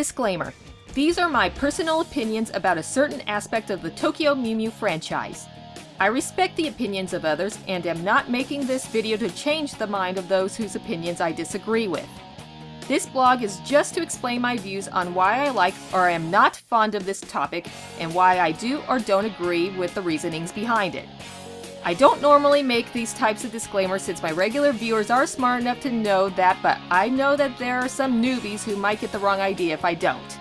Disclaimer. These are my personal opinions about a certain aspect of the Tokyo Mew Mew franchise. I respect the opinions of others and am not making this video to change the mind of those whose opinions I disagree with. This blog is just to explain my views on why I like or am not fond of this topic and why I do or don't agree with the reasonings behind it. I don't normally make these types of disclaimers since my regular viewers are smart enough to know that, but I know that there are some newbies who might get the wrong idea if I don't.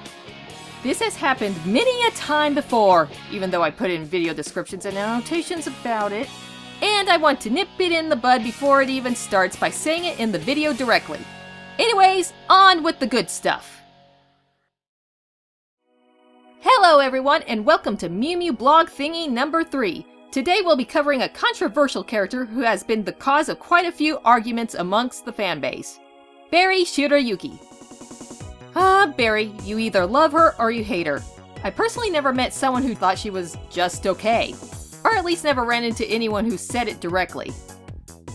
This has happened many a time before, even though I put in video descriptions and annotations about it, and I want to nip it in the bud before it even starts by saying it in the video directly. Anyways, on with the good stuff! Hello everyone, and welcome to Mew Mew blog thingy number 3. Today we'll be covering a controversial character who has been the cause of quite a few arguments amongst the fanbase. Berry Shirayuki. Berry, you either love her or you hate her. I personally never met someone who thought she was just okay. Or at least never ran into anyone who said it directly.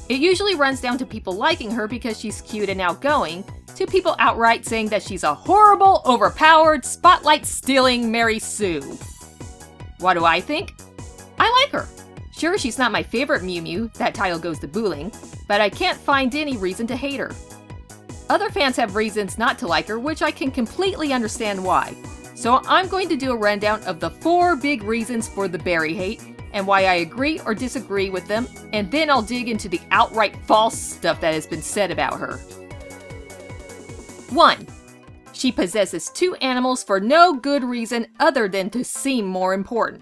It usually runs down to people liking her because she's cute and outgoing, to people outright saying that she's a horrible, overpowered, spotlight-stealing Mary Sue. What do I think? I like her. Sure, she's not my favorite Mew Mew, that title goes to Booling, but I can't find any reason to hate her. Other fans have reasons not to like her, which I can completely understand why. So I'm going to do a rundown of the 4 big reasons for the Berry hate, and why I agree or disagree with them, and then I'll dig into the outright false stuff that has been said about her. 1. She possesses 2 animals for no good reason other than to seem more important.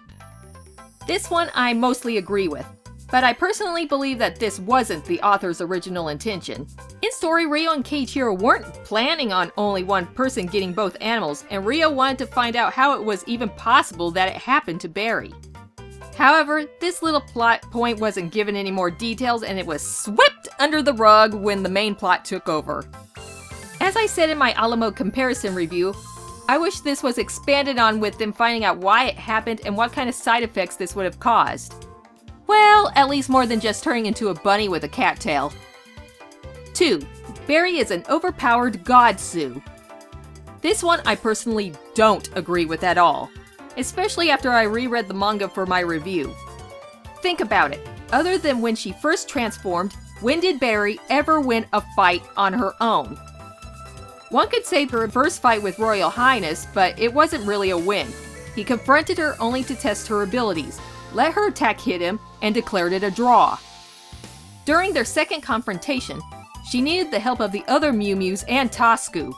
This one I mostly agree with, but I personally believe that this wasn't the author's original intention. In story, Ryo and Keiichiro weren't planning on only one person getting both animals, and Ryo wanted to find out how it was even possible that it happened to Berry. However, this little plot point wasn't given any more details and it was swept under the rug when the main plot took over. As I said in my Alamo comparison review, I wish this was expanded on with them finding out why it happened and what kind of side effects this would have caused. Well, at least more than just turning into a bunny with a cattail. 2. Berry is an overpowered god Sue. This one I personally don't agree with at all, especially after I reread the manga for my review. Think about it. Other than when she first transformed, when did Berry ever win a fight on her own? One could say her first fight with Royal Highness, but it wasn't really a win. He confronted her only to test her abilities, let her attack hit him, and declared it a draw. During their second confrontation, she needed the help of the other Mew Mews and Tasku.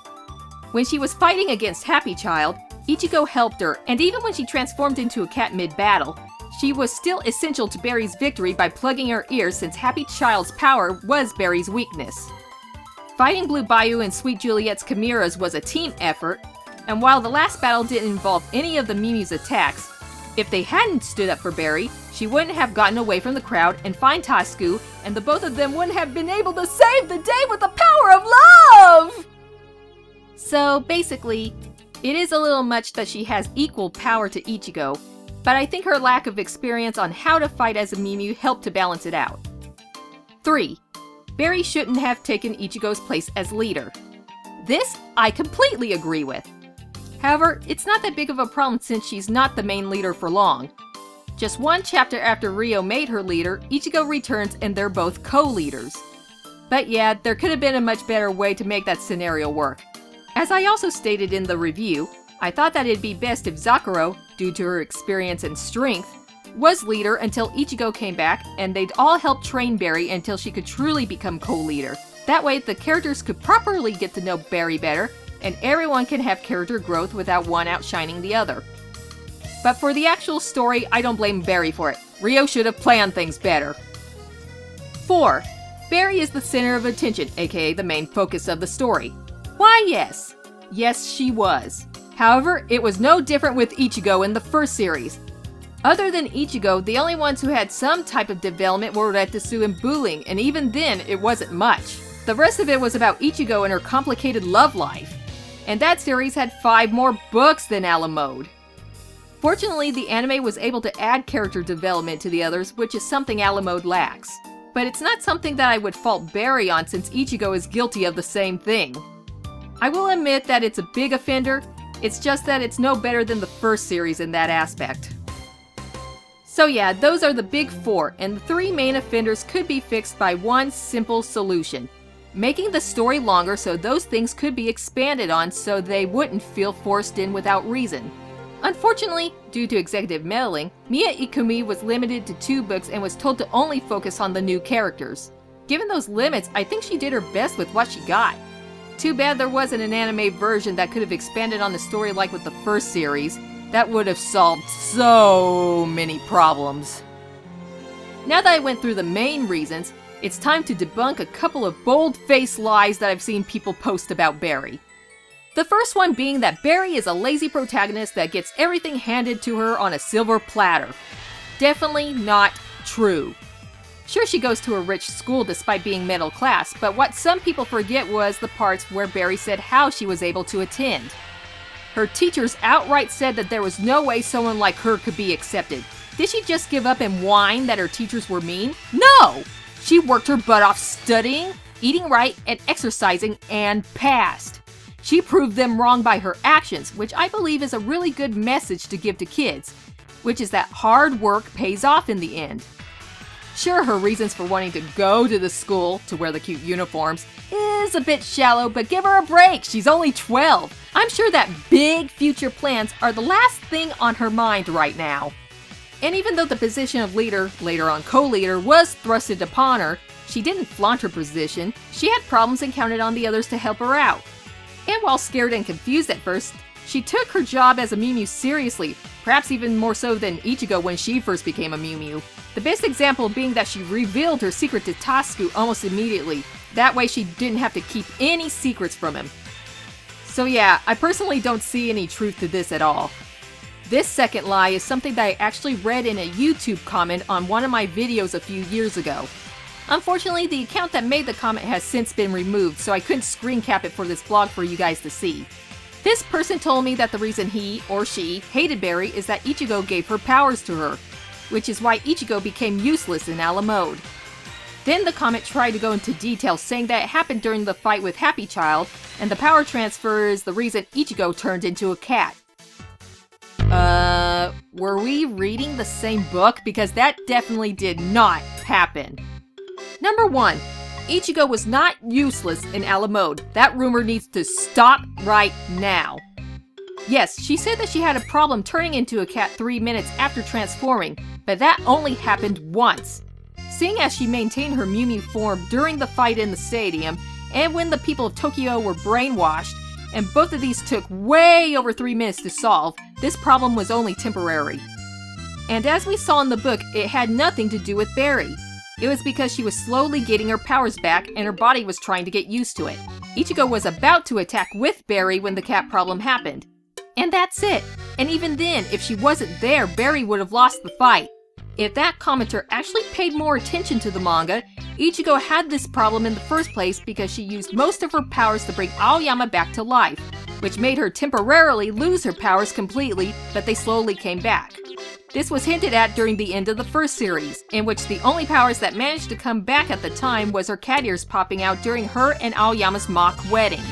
When she was fighting against Happy Child, Ichigo helped her, and even when she transformed into a cat mid-battle, she was still essential to Berry's victory by plugging her ears since Happy Child's power was Berry's weakness. Fighting Blue Bayou and Sweet Juliet's chimeras was a team effort, and while the last battle didn't involve any of the Mew Mew's attacks, if they hadn't stood up for Berry, she wouldn't have gotten away from the crowd and find Tasku, and the both of them wouldn't have been able to save the day with the power of love! So basically, it is a little much that she has equal power to Ichigo, but I think her lack of experience on how to fight as a Mew Mew helped to balance it out. 3. Berry shouldn't have taken Ichigo's place as leader. This I completely agree with. However, it's not that big of a problem since she's not the main leader for long. Just one chapter after Ryo made her leader, Ichigo returns and they're both co-leaders. But yeah, there could have been a much better way to make that scenario work. As I also stated in the review, I thought that it'd be best if Zakuro, due to her experience and strength, was leader until Ichigo came back and they'd all help train Berry until she could truly become co-leader. That way the characters could properly get to know Berry better and everyone can have character growth without one outshining the other. But for the actual story, I don't blame Berry for it. Ryo should have planned things better. 4. Berry is the center of attention, aka the main focus of the story. Why yes. Yes, she was. However, it was no different with Ichigo in the first series. Other than Ichigo, the only ones who had some type of development were Retsu and Booling, and even then, it wasn't much. The rest of it was about Ichigo and her complicated love life. And that series had 5 more books than Alamode. Fortunately, the anime was able to add character development to the others, which is something Alamode lacks. But it's not something that I would fault Berry on since Ichigo is guilty of the same thing. I will admit that it's a big offender, it's just that it's no better than the first series in that aspect. So yeah, those are the big four, and the three main offenders could be fixed by one simple solution. Making the story longer so those things could be expanded on so they wouldn't feel forced in without reason. Unfortunately, due to executive meddling, Mia Ikumi was limited to 2 books and was told to only focus on the new characters. Given those limits, I think she did her best with what she got. Too bad there wasn't an anime version that could have expanded on the story like with the first series. That would have solved so many problems. Now that I went through the main reasons, it's time to debunk a couple of bold-faced lies that I've seen people post about Barry. The first one being that Barry is a lazy protagonist that gets everything handed to her on a silver platter. Definitely not true. Sure, she goes to a rich school despite being middle class, but what some people forget was the parts where Barry said how she was able to attend. Her teachers outright said that there was no way someone like her could be accepted. Did she just give up and whine that her teachers were mean? No! She worked her butt off studying, eating right, and exercising, and passed. She proved them wrong by her actions, which I believe is a really good message to give to kids, which is that hard work pays off in the end. Sure, her reasons for wanting to go to the school to wear the cute uniforms is a bit shallow, but give her a break, she's only 12. I'm sure that big future plans are the last thing on her mind right now. And even though the position of leader, later on co-leader, was thrusted upon her, she didn't flaunt her position, she had problems and counted on the others to help her out. And while scared and confused at first, she took her job as a Mew Mew seriously, perhaps even more so than Ichigo when she first became a Mew Mew. The best example being that she revealed her secret to Tasuku almost immediately. That way she didn't have to keep any secrets from him. So yeah, I personally don't see any truth to this at all. This second lie is something that I actually read in a YouTube comment on one of my videos a few years ago. Unfortunately, the account that made the comment has since been removed, so I couldn't screen cap it for this vlog for you guys to see. This person told me that the reason he, or she, hated Barry is that Ichigo gave her powers to her, which is why Ichigo became useless in Ala mode. Then the comment tried to go into detail, saying that it happened during the fight with Happy Child, and the power transfer is the reason Ichigo turned into a cat. Were we reading the same book? Because that definitely did not happen. Number 1. Ichigo was not useless in Ala mode. That rumor needs to stop right now. Yes, she said that she had a problem turning into a cat 3 minutes after transforming, but that only happened once. Seeing as she maintained her Mew Mew form during the fight in the stadium, and when the people of Tokyo were brainwashed, and both of these took way over 3 minutes to solve, this problem was only temporary. And as we saw in the book, it had nothing to do with Barry. It was because she was slowly getting her powers back and her body was trying to get used to it. Ichigo was about to attack with Barry when the cat problem happened. And that's it. And even then, if she wasn't there, Barry would have lost the fight. If that commenter actually paid more attention to the manga, Ichigo had this problem in the first place because she used most of her powers to bring Aoyama back to life, which made her temporarily lose her powers completely, but they slowly came back. This was hinted at during the end of the first series, in which the only powers that managed to come back at the time was her cat ears popping out during her and Aoyama's mock wedding.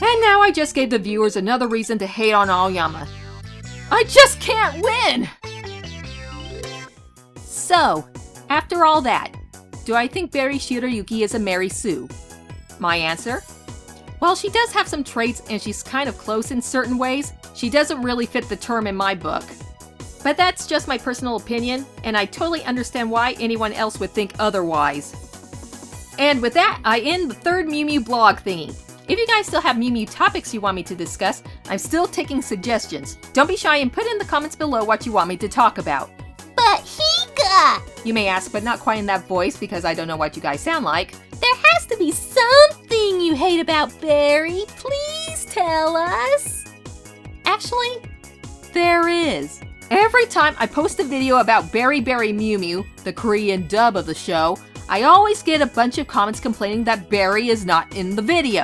And now I just gave the viewers another reason to hate on Aoyama. I just can't win! So, after all that, do I think Barry Shirayuki is a Mary Sue? My answer? While she does have some traits and she's kind of close in certain ways, she doesn't really fit the term in my book. But that's just my personal opinion, and I totally understand why anyone else would think otherwise. And with that, I end the third Mew Mew blog thingy. If you guys still have Mew Mew topics you want me to discuss, I'm still taking suggestions. Don't be shy and put in the comments below what you want me to talk about. But Hika! You may ask, but not quite in that voice because I don't know what you guys sound like. There has to be something you hate about Barry. Please tell us. Actually, there is. Every time I post a video about Berry Berry Mew Mew, the Korean dub of the show, I always get a bunch of comments complaining that Barry is not in the video.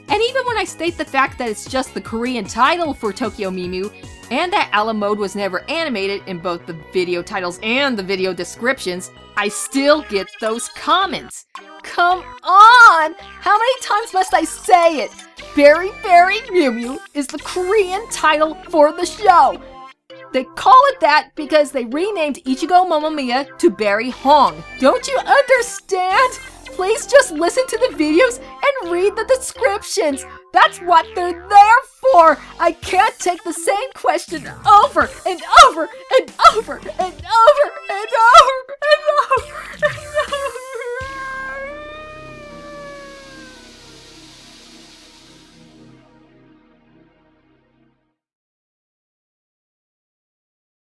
And even when I state the fact that it's just the Korean title for Tokyo Mew Mew, and that Ala mode was never animated in both the video titles and the video descriptions, I still get those comments. come on! How many times must I say it? Berry Berry Mew Mew is the Korean title for the show. They call it that because they renamed Ichigo Momomiya to Berry Hong. Don't you understand? Please just listen to the videos and read the descriptions. That's what they're there for. I can't take the same question over and over and over and over and over and over.